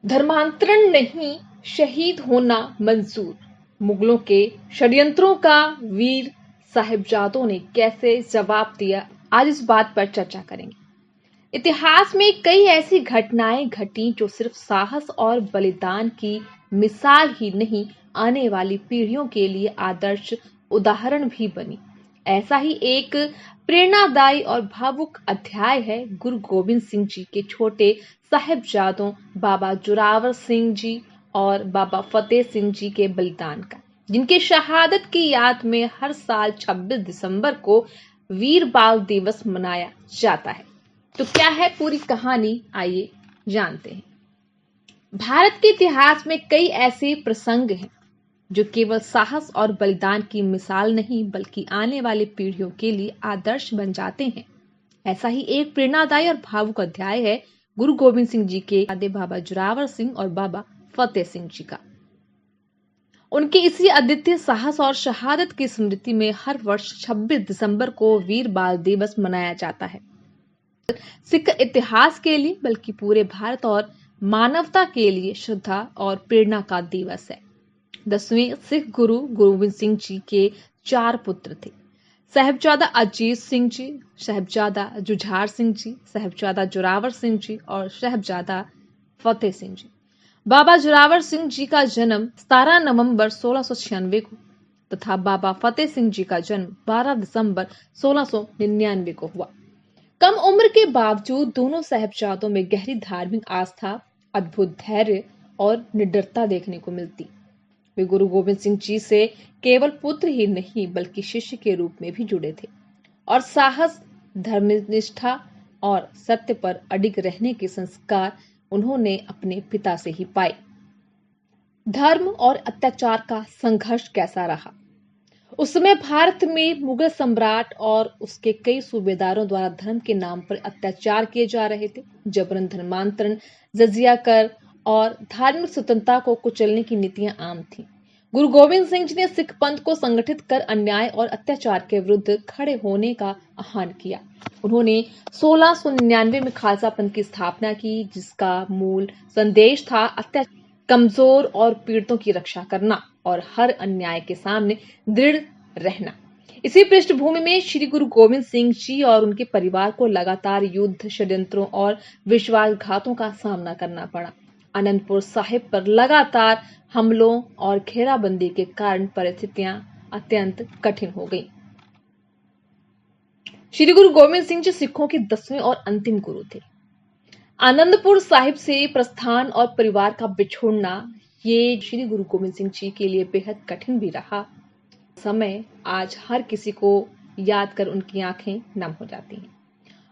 धर्मांतरण नहीं, शहीद होना मंजूर। मुगलों के षड्यंत्रों का वीर साहिबजादों ने कैसे जवाब दिया, आज इस बात पर चर्चा करेंगे। इतिहास में कई ऐसी घटनाएं घटी जो सिर्फ साहस और बलिदान की मिसाल ही नहीं, आने वाली पीढ़ियों के लिए आदर्श उदाहरण भी बनी। ऐसा ही एक प्रेरणादायी और भावुक अध्याय है गुरु गोविंद सिंह जी के छोटे साहिबजादों बाबा जोरावर सिंह जी और बाबा फतेह सिंह जी के बलिदान का, जिनके शहादत की याद में हर साल 26 दिसंबर को वीर बाल दिवस मनाया जाता है। तो क्या है पूरी कहानी, आइए जानते हैं। भारत के इतिहास में कई ऐसे प्रसंग हैं जो केवल साहस और बलिदान की मिसाल नहीं बल्कि आने वाली पीढ़ियों के लिए आदर्श बन जाते हैं। ऐसा ही एक प्रेरणादायी और भावुक अध्याय है गुरु गोविंद सिंह जी के दादे बाबा जोरावर सिंह और बाबा फतेह सिंह जी का। उनके इसी अद्वितीय साहस और शहादत की स्मृति में हर वर्ष 26 दिसंबर को वीर बाल दिवस मनाया जाता है। सिख इतिहास के लिए बल्कि पूरे भारत और मानवता के लिए श्रद्धा और प्रेरणा का दिवस है। 10वें सिख गुरु गोविंद सिंह जी के 4 पुत्र थे। साहिबजादा अजीत सिंह जी, साहिबजादा जुझार सिंह जी, साहिबजादा जोरावर सिंह जी और साहिबजादा फतेह सिंह जी। बाबा जोरावर सिंह जी का जन्म 17 नवंबर 1696 को तथा बाबा फतेह सिंह जी का जन्म 12 दिसंबर 1699 को हुआ। कम उम्र के बावजूद दोनों साहिबजादों में गहरी धार्मिक आस्था, अद्भुत धैर्य और निडरता देखने को मिलती। वे गुरु गोविंद सिंह जी से केवल पुत्र ही नहीं बल्कि शिष्य के रूप में भी जुड़े थे और साहस, धर्मनिष्ठा और सत्य पर अडिग रहने के संस्कार उन्होंने अपने पिता से ही पाए। धर्म और अत्याचार का संघर्ष कैसा रहा? उस समय भारत में मुगल सम्राट और उसके कई सूबेदारों द्वारा धर्म के नाम पर अत्याचार किए जा रहे थे। जबरन धर्मांतरण, जजिया कर और धार्मिक स्वतंत्रता को कुचलने की नीतियां आम थीं। गुरु गोविंद सिंह जी ने सिख पंथ को संगठित कर अन्याय और अत्याचार के विरुद्ध खड़े होने का आह्वान किया। उन्होंने 1699 में खालसा पंथ की स्थापना की, जिसका मूल संदेश था अत्याचार, कमजोर और पीड़ितों की रक्षा करना और हर अन्याय के सामने दृढ़ रहना। इसी पृष्ठभूमि में श्री गुरु गोविंद सिंह जी और उनके परिवार को लगातार युद्ध, षड्यंत्रों और विश्वासघातों का सामना करना पड़ा। आनंदपुर साहिब पर लगातार हमलों और घेराबंदी के कारण परिस्थितियां अत्यंत कठिन हो गईं। श्री गुरु गोविंद सिंह जी सिखों के 10वें और अंतिम गुरु थे। आनंदपुर साहिब से प्रस्थान और परिवार का बिछोड़ना, ये श्री गुरु गोविंद सिंह जी के लिए बेहद कठिन भी रहा। समय आज हर किसी को याद कर उनकी आंखें नम हो जाती हैं।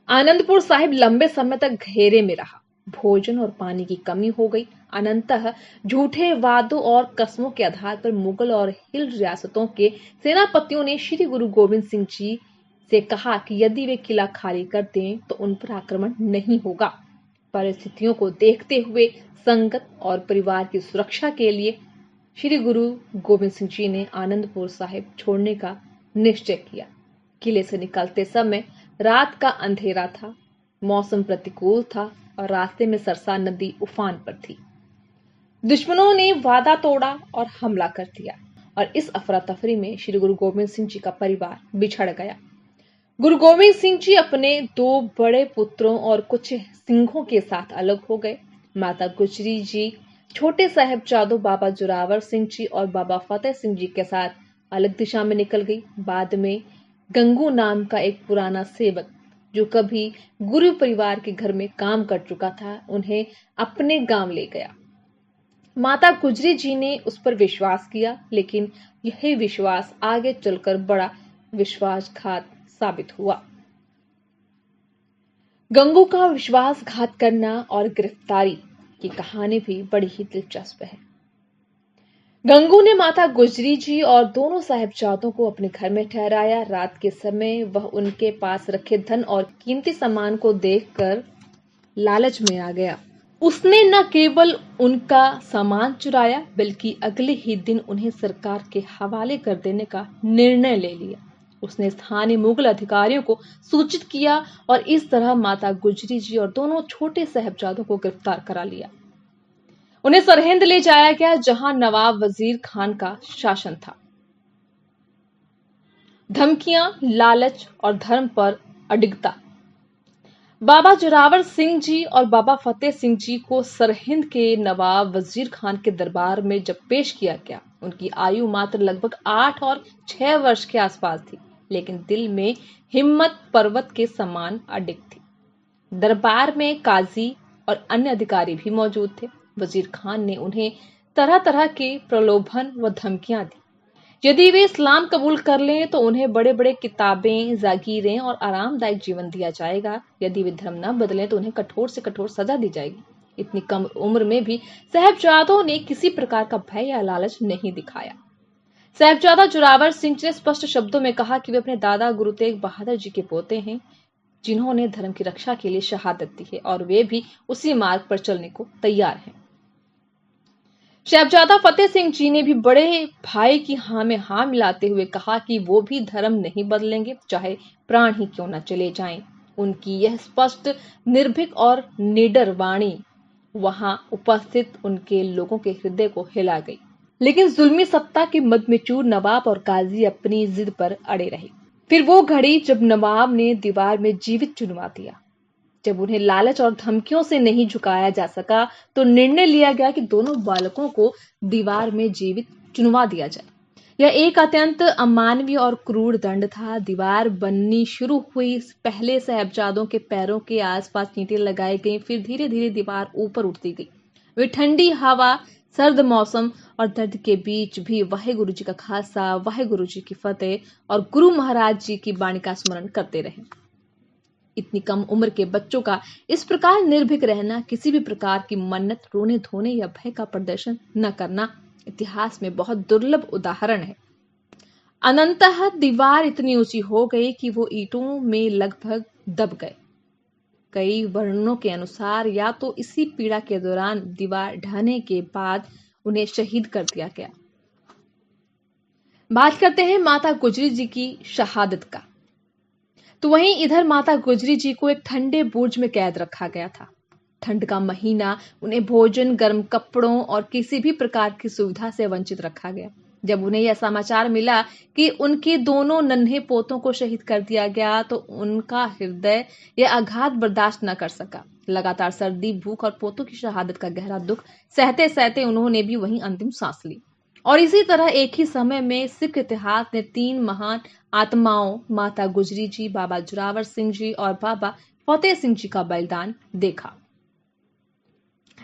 आनंदपुर साहिब लंबे समय तक घेरे में रहा। भोजन और पानी की कमी हो गई। अनंतः झूठे वादों और कस्मों के आधार पर मुगल और हिल रियासतों के सेनापतियों ने श्री गुरु गोविंद सिंह जी से कहा कि यदि वे किला खाली कर दें तो उन पर आक्रमण नहीं होगा। परिस्थितियों को देखते हुए संगत और परिवार की सुरक्षा के लिए श्री गुरु गोविंद सिंह जी ने आनंदपुर साहिब छोड़ने का निश्चय किया। किले से निकलते समय रात का अंधेरा था, मौसम प्रतिकूल था और रास्ते में सरसा नदी उफान पर थी। दुश्मनों ने वादा तोड़ा और हमला कर दिया और इस अफरा तफरी में श्री गुरु गोविंद सिंह जी का परिवार बिछड़ गया। गुरु गोविंद सिंह जी अपने 2 बड़े पुत्रों और कुछ सिंहों के साथ अलग हो गए। माता गुजरी जी छोटे साहिबजादों बाबा जोरावर सिंह जी और बाबा फतेह सिंह जी के साथ अलग दिशा में निकल गई। बाद में गंगू नाम का एक पुराना सेवक जो कभी गुरु परिवार के घर में काम कर चुका था, उन्हें अपने गांव ले गया। माता गुजरी जी ने उस पर विश्वास किया, लेकिन यही विश्वास आगे चलकर बड़ा विश्वासघात साबित हुआ। गंगू का विश्वासघात करना और गिरफ्तारी की कहानी भी बड़ी ही दिलचस्प है। गंगू ने माता गुजरी जी और दोनों साहिबजादों को अपने घर में ठहराया। रात के समय वह उनके पास रखे धन और कीमती सामान को देखकर लालच में आ गया। उसने न केवल उनका सामान चुराया बल्कि अगले ही दिन उन्हें सरकार के हवाले कर देने का निर्णय ले लिया। उसने स्थानीय मुगल अधिकारियों को सूचित किया और इस तरह माता गुजरी जी और दोनों छोटे साहिबजादों को गिरफ्तार करा लिया। उन्हें सरहिंद ले जाया गया, जहां नवाब वजीर खान का शासन था। धमकियां, लालच और धर्म पर अडिगता। बाबा जोरावर सिंह जी और बाबा फतेह सिंह जी को सरहिंद के नवाब वजीर खान के दरबार में जब पेश किया गया, उनकी आयु मात्र लगभग 8 और 6 वर्ष के आसपास थी, लेकिन दिल में हिम्मत पर्वत के समान अडिग थी। दरबार में काजी और अन्य अधिकारी भी मौजूद थे। वजीर खान ने उन्हें तरह तरह के प्रलोभन व धमकियां दी। यदि वे इस्लाम कबूल कर लें तो उन्हें बड़े बड़े किताबें, जागीरें और आरामदायक जीवन दिया जाएगा। यदि वे धर्म न बदलें तो उन्हें कठोर से कठोर सजा दी जाएगी। इतनी कम उम्र में भी साहबजादों ने किसी प्रकार का भय या लालच नहीं दिखाया। साहबजादा जोरावर सिंह ने स्पष्ट शब्दों में कहा कि वे अपने दादा गुरु तेग बहादुर जी के पोते हैं, जिन्होंने धर्म की रक्षा के लिए शहादत दी है, और वे भी उसी मार्ग पर चलने को तैयार हैं। साहबजादा फतेह सिंह जी ने भी बड़े भाई की हाँ में हाँ मिलाते हुए कहा कि वो भी धर्म नहीं बदलेंगे, चाहे प्राण ही क्यों न चले जाएं। उनकी यह स्पष्ट, निर्भीक और निडर वाणी वहां उपस्थित उनके लोगों के हृदय को हिला गई। लेकिन जुल्मी सत्ता के मद में चूर नवाब और काजी अपनी जिद पर अड़े रहे। फिर वो घड़ी जब नवाब ने दीवार में जीवित चुनवा दिया। जब उन्हें लालच और धमकियों से नहीं झुकाया जा सका, तो निर्णय लिया गया कि दोनों बालकों को दीवार में जीवित चुनवा दिया जाए। यह एक अत्यंत अमानवीय और क्रूर दंड था। दीवार बननी शुरू हुई। पहले साहबजादों के पैरों के आसपास ईंटें लगाई गईं, फिर धीरे धीरे दीवार ऊपर उठती गई। वे ठंडी हवा, सर्द मौसम और दर्द के बीच भी वाहेगुरु जी का खालसा, वाहेगुरु जी की फतेह और गुरु महाराज जी की बाणी का स्मरण करते रहे। इतनी कम उम्र के बच्चों का इस प्रकार निर्भीक रहना, किसी भी प्रकार की मन्नत, रोने धोने या भय का प्रदर्शन न करना, इतिहास में बहुत दुर्लभ उदाहरण है। अनंतः दीवार इतनी ऊंची हो गई कि वो ईंटों में लगभग दब गए। कई वर्णनों के अनुसार या तो इसी पीड़ा के दौरान दीवार ढहने के बाद उन्हें शहीद कर दिया गया। बात करते हैं माता गुजरी जी की शहादत का। तो वहीं इधर माता गुजरी जी को एक ठंडे बुर्ज में कैद रखा गया था। ठंड का महीना, उन्हें भोजन, गर्म कपड़ों और किसी भी प्रकार की सुविधा से वंचित रखा गया। जब उन्हें यह समाचार मिला कि उनके दोनों नन्हे पोतों को शहीद कर दिया गया, तो उनका हृदय यह आघात बर्दाश्त न कर सका। लगातार सर्दी, भूख और पोतों की शहादत का गहरा दुख सहते सहते उन्होंने भी वहीं अंतिम सांस ली। और इसी तरह एक ही समय में सिख इतिहास ने 3 महान आत्माओं, माता गुजरी जी, बाबा जोरावर सिंह जी और बाबा फतेह सिंह जी का बलिदान देखा।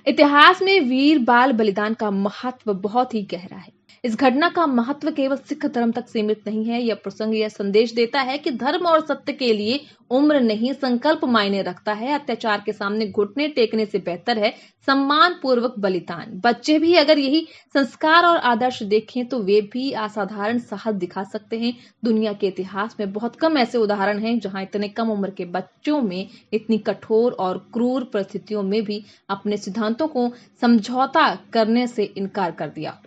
इतिहास में वीर बाल बलिदान का महत्व बहुत ही गहरा है। इस घटना का महत्व केवल सिख धर्म तक सीमित नहीं है। यह प्रसंग यह संदेश देता है कि धर्म और सत्य के लिए उम्र नहीं, संकल्प मायने रखता है। अत्याचार के सामने घुटने टेकने से बेहतर है सम्मान पूर्वक बलिदान। बच्चे भी अगर यही संस्कार और आदर्श देखें तो वे भी असाधारण साहस दिखा सकते हैं। दुनिया के इतिहास में बहुत कम ऐसे उदाहरण हैं जहां इतने कम उम्र के बच्चों में इतनी कठोर और क्रूर परिस्थितियों में भी अपने सिद्धांतों को समझौता करने से इनकार कर दिया।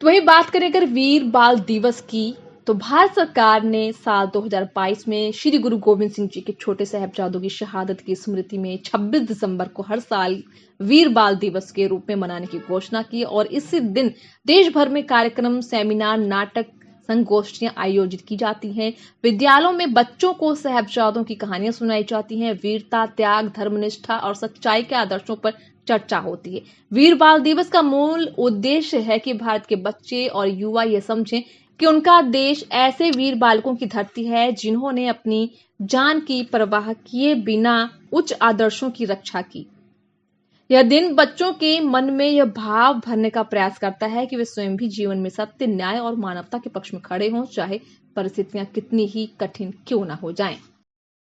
तो वही बात करें अगर वीर बाल दिवस की, तो भारत सरकार ने साल 2022 में श्री गुरु गोविंद सिंह जी के छोटे साहबजादों की शहादत की स्मृति में 26 दिसंबर को हर साल वीर बाल दिवस के रूप में मनाने की घोषणा की। और इसी दिन देश भर में कार्यक्रम, सेमिनार, नाटक, संगोष्ठियां आयोजित की जाती हैं। विद्यालयों में बच्चों को साहबजादों की कहानियां सुनाई जाती हैं। वीरता, त्याग, धर्मनिष्ठा और सच्चाई के आदर्शों पर चर्चा होती है। वीर बाल दिवस का मूल उद्देश्य है कि भारत के बच्चे और युवा ये समझें कि उनका देश ऐसे वीर बालकों की धरती है जिन्होंने अपनी जान की परवाह किए बिना उच्च आदर्शों की रक्षा की। यह दिन बच्चों के मन में यह भाव भरने का प्रयास करता है कि वे स्वयं भी जीवन में सत्य, न्याय और मानवता के पक्ष में खड़े हों, चाहे परिस्थितियां कितनी ही कठिन क्यों ना हो जाएं।